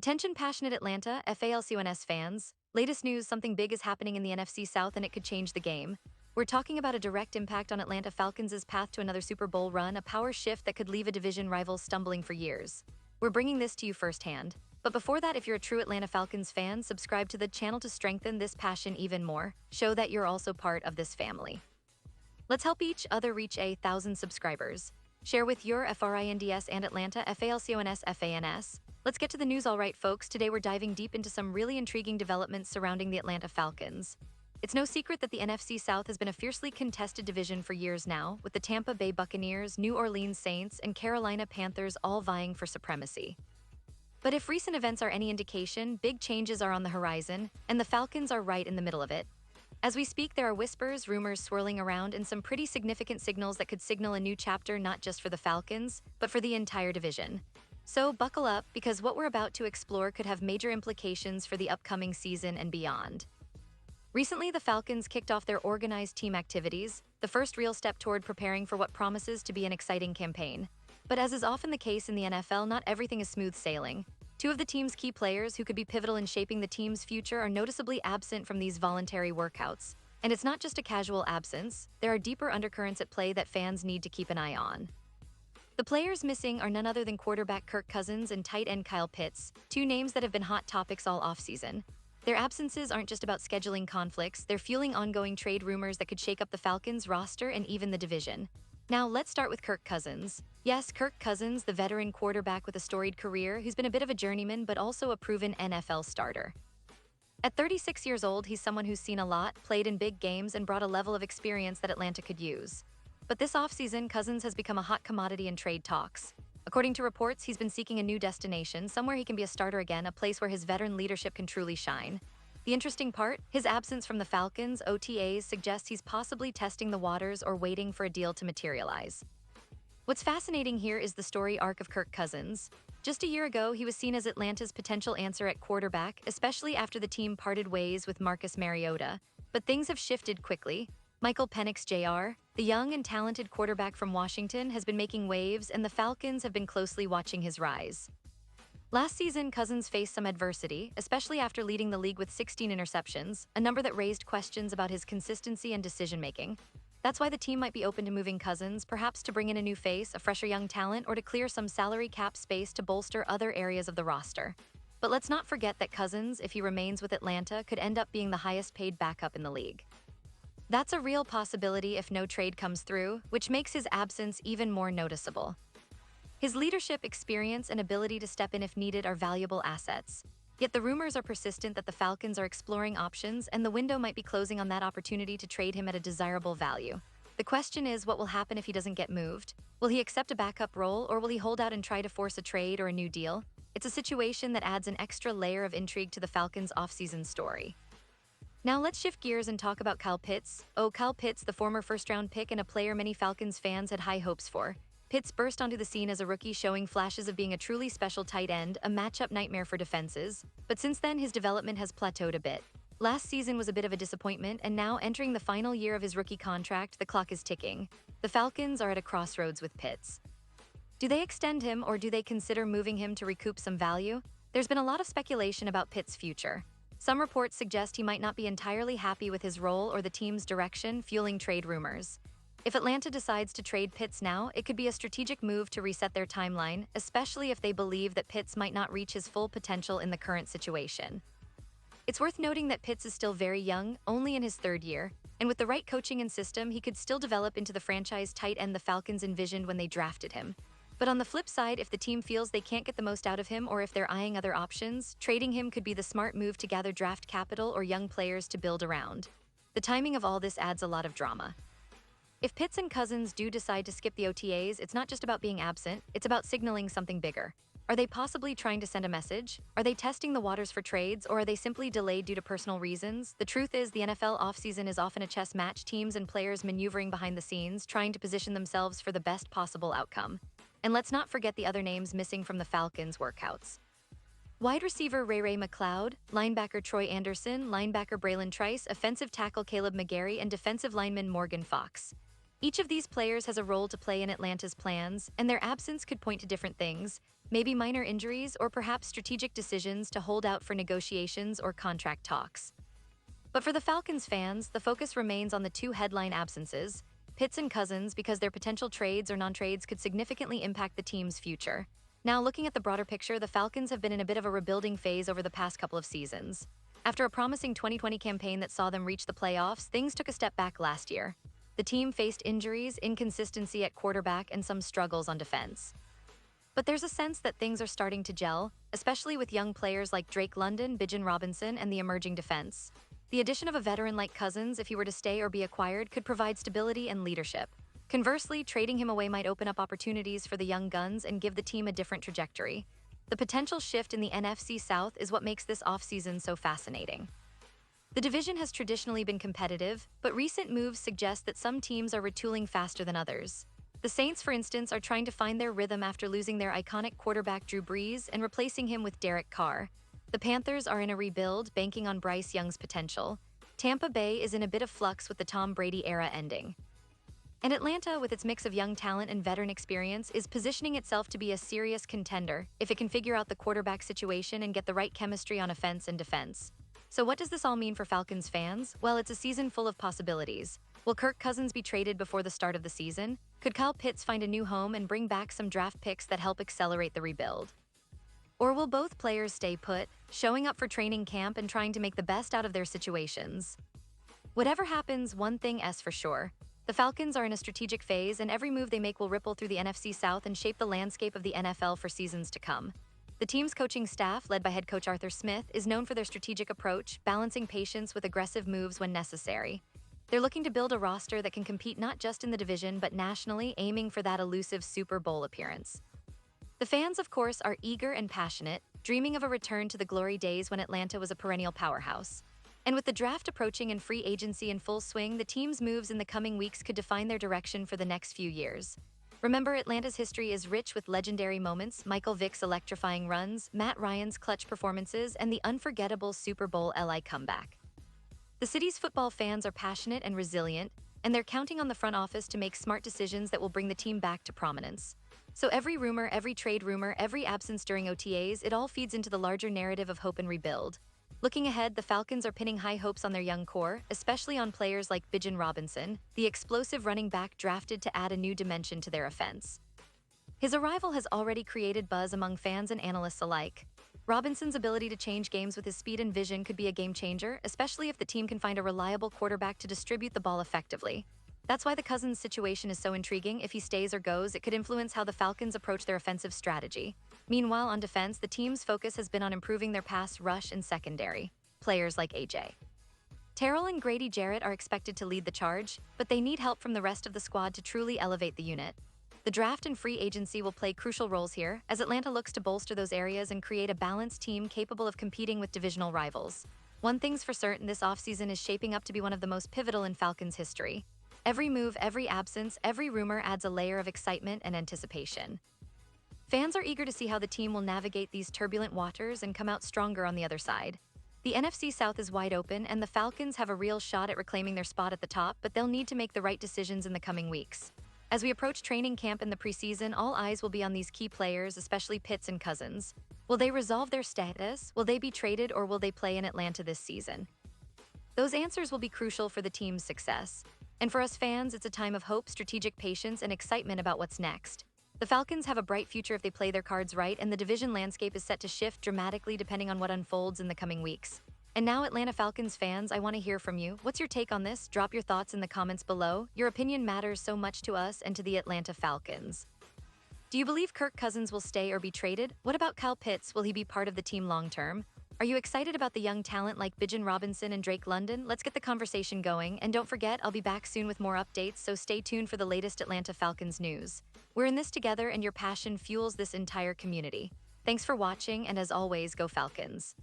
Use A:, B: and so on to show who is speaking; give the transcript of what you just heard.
A: Attention passionate Atlanta, Falcons fans. Latest news, something big is happening in the NFC South and it could change the game. We're talking about a direct impact on Atlanta Falcons' path to another Super Bowl run, a power shift that could leave a division rival stumbling for years. We're bringing this to you firsthand. But before that, if you're a true Atlanta Falcons fan, subscribe to the channel to strengthen this passion even more. Show that you're also part of this family. Let's help each other reach 1,000 subscribers. Share with your FRINDS and Atlanta FALCONS FANS. Let's get to the news, all right, folks. Today we're diving deep into some really intriguing developments surrounding the Atlanta Falcons. It's no secret that the NFC South has been a fiercely contested division for years now, with the Tampa Bay Buccaneers, New Orleans Saints, and Carolina Panthers all vying for supremacy. But if recent events are any indication, big changes are on the horizon, and the Falcons are right in the middle of it. As we speak, there are whispers, rumors swirling around, and some pretty significant signals that could signal a new chapter not just for the Falcons, but for the entire division. So buckle up, because what we're about to explore could have major implications for the upcoming season and beyond. Recently, the Falcons kicked off their organized team activities, the first real step toward preparing for what promises to be an exciting campaign. But as is often the case in the NFL, not everything is smooth sailing. Two of the team's key players who could be pivotal in shaping the team's future are noticeably absent from these voluntary workouts. And it's not just a casual absence, there are deeper undercurrents at play that fans need to keep an eye on. The players missing are none other than quarterback Kirk Cousins and tight end Kyle Pitts, two names that have been hot topics all offseason. Their absences aren't just about scheduling conflicts, they're fueling ongoing trade rumors that could shake up the Falcons' roster and even the division. Now, let's start with Kirk Cousins. Yes, Kirk Cousins, the veteran quarterback with a storied career, who's been a bit of a journeyman but also a proven NFL starter. At 36 years old, he's someone who's seen a lot, played in big games, and brought a level of experience that Atlanta could use. But this offseason, Cousins has become a hot commodity in trade talks. According to reports, he's been seeking a new destination, somewhere he can be a starter again, a place where his veteran leadership can truly shine. The interesting part, his absence from the Falcons' OTAs suggests he's possibly testing the waters or waiting for a deal to materialize. What's fascinating here is the story arc of Kirk Cousins. Just a year ago, he was seen as Atlanta's potential answer at quarterback, especially after the team parted ways with Marcus Mariota. But things have shifted quickly. Michael Penix Jr., the young and talented quarterback from Washington, has been making waves, and the Falcons have been closely watching his rise. Last season, Cousins faced some adversity, especially after leading the league with 16 interceptions, a number that raised questions about his consistency and decision-making. That's why the team might be open to moving Cousins, perhaps to bring in a new face, a fresher young talent, or to clear some salary cap space to bolster other areas of the roster. But let's not forget that Cousins, if he remains with Atlanta, could end up being the highest-paid backup in the league. That's a real possibility if no trade comes through, which makes his absence even more noticeable. His leadership, experience, and ability to step in if needed are valuable assets. Yet the rumors are persistent that the Falcons are exploring options, and the window might be closing on that opportunity to trade him at a desirable value. The question is, what will happen if he doesn't get moved? Will he accept a backup role, or will he hold out and try to force a trade or a new deal? It's a situation that adds an extra layer of intrigue to the Falcons' offseason story. Now let's shift gears and talk about Kyle Pitts. Kyle Pitts, the former first-round pick and a player many Falcons fans had high hopes for. Pitts burst onto the scene as a rookie, showing flashes of being a truly special tight end, a matchup nightmare for defenses. But since then, his development has plateaued a bit. Last season was a bit of a disappointment, and now entering the final year of his rookie contract, the clock is ticking. The Falcons are at a crossroads with Pitts. Do they extend him, or do they consider moving him to recoup some value? There's been a lot of speculation about Pitts' future. Some reports suggest he might not be entirely happy with his role or the team's direction, fueling trade rumors. If Atlanta decides to trade Pitts now, it could be a strategic move to reset their timeline, especially if they believe that Pitts might not reach his full potential in the current situation. It's worth noting that Pitts is still very young, only in his third year, and with the right coaching and system, he could still develop into the franchise tight end the Falcons envisioned when they drafted him. But on the flip side, if the team feels they can't get the most out of him or if they're eyeing other options, trading him could be the smart move to gather draft capital or young players to build around. The timing of all this adds a lot of drama. If Pitts and Cousins do decide to skip the OTAs, it's not just about being absent, it's about signaling something bigger. Are they possibly trying to send a message? Are they testing the waters for trades, or are they simply delayed due to personal reasons? The truth is, the NFL offseason is often a chess match, teams and players maneuvering behind the scenes, trying to position themselves for the best possible outcome. And let's not forget the other names missing from the Falcons' workouts. Wide receiver Ray McLeod, linebacker Troy Anderson, linebacker Braylon Trice, offensive tackle Caleb McGarry, and defensive lineman Morgan Fox. Each of these players has a role to play in Atlanta's plans, and their absence could point to different things, maybe minor injuries or perhaps strategic decisions to hold out for negotiations or contract talks. But for the Falcons fans, the focus remains on the two headline absences, Pitts and Cousins, because their potential trades or non-trades could significantly impact the team's future. Now, looking at the broader picture, the Falcons have been in a bit of a rebuilding phase over the past couple of seasons. After a promising 2020 campaign that saw them reach the playoffs, things took a step back last year. The team faced injuries, inconsistency at quarterback, and some struggles on defense. But there's a sense that things are starting to gel, especially with young players like Drake London, Bijan Robinson, and the emerging defense. The addition of a veteran like Cousins, if he were to stay or be acquired, could provide stability and leadership. Conversely, trading him away might open up opportunities for the young guns and give the team a different trajectory. The potential shift in the NFC South is what makes this offseason so fascinating. The division has traditionally been competitive, but recent moves suggest that some teams are retooling faster than others. The Saints, for instance, are trying to find their rhythm after losing their iconic quarterback Drew Brees and replacing him with Derek Carr. The Panthers are in a rebuild, banking on Bryce Young's potential. Tampa Bay is in a bit of flux with the Tom Brady era ending. And Atlanta, with its mix of young talent and veteran experience, is positioning itself to be a serious contender if it can figure out the quarterback situation and get the right chemistry on offense and defense. So what does this all mean for Falcons fans? Well, it's a season full of possibilities. Will Kirk Cousins be traded before the start of the season? Could Kyle Pitts find a new home and bring back some draft picks that help accelerate the rebuild? Or will both players stay put, showing up for training camp and trying to make the best out of their situations? Whatever happens, one thing is for sure. The Falcons are in a strategic phase, and every move they make will ripple through the NFC South and shape the landscape of the NFL for seasons to come. The team's coaching staff, led by head coach Arthur Smith, is known for their strategic approach, balancing patience with aggressive moves when necessary. They're looking to build a roster that can compete not just in the division but nationally, aiming for that elusive Super Bowl appearance. The fans, of course, are eager and passionate, dreaming of a return to the glory days when Atlanta was a perennial powerhouse. And with the draft approaching and free agency in full swing, the team's moves in the coming weeks could define their direction for the next few years. Remember, Atlanta's history is rich with legendary moments, Michael Vick's electrifying runs, Matt Ryan's clutch performances, and the unforgettable Super Bowl LI comeback. The city's football fans are passionate and resilient, and they're counting on the front office to make smart decisions that will bring the team back to prominence. So every rumor, every trade rumor, every absence during OTAs, it all feeds into the larger narrative of hope and rebuild. Looking ahead, the Falcons are pinning high hopes on their young core, especially on players like Bijan Robinson, the explosive running back drafted to add a new dimension to their offense. His arrival has already created buzz among fans and analysts alike. Robinson's ability to change games with his speed and vision could be a game changer, especially if the team can find a reliable quarterback to distribute the ball effectively. That's why the Cousins situation is so intriguing. If he stays or goes, it could influence how the Falcons approach their offensive strategy. Meanwhile, on defense, the team's focus has been on improving their pass rush and secondary. Players like A.J. Terrell and Grady Jarrett are expected to lead the charge, but they need help from the rest of the squad to truly elevate the unit. The draft and free agency will play crucial roles here, as Atlanta looks to bolster those areas and create a balanced team capable of competing with divisional rivals. One thing's for certain, this offseason is shaping up to be one of the most pivotal in Falcons history. Every move, every absence, every rumor adds a layer of excitement and anticipation. Fans are eager to see how the team will navigate these turbulent waters and come out stronger on the other side. The NFC South is wide open, and the Falcons have a real shot at reclaiming their spot at the top, but they'll need to make the right decisions in the coming weeks. As we approach training camp in the preseason, all eyes will be on these key players, especially Pitts and Cousins. Will they resolve their status? Will they be traded, or will they play in Atlanta this season? Those answers will be crucial for the team's success. And for us fans, it's a time of hope, strategic patience, and excitement about what's next. The Falcons have a bright future if they play their cards right, and the division landscape is set to shift dramatically depending on what unfolds in the coming weeks. And now, Atlanta Falcons fans, I want to hear from you. What's your take on this? Drop your thoughts in the comments below. Your opinion matters so much to us and to the Atlanta Falcons. Do you believe Kirk Cousins will stay or be traded? What about Kyle Pitts? Will he be part of the team long-term? Are you excited about the young talent like Bijan Robinson and Drake London? Let's get the conversation going. And don't forget, I'll be back soon with more updates, so stay tuned for the latest Atlanta Falcons news. We're in this together, and your passion fuels this entire community. Thanks for watching, and as always, go Falcons.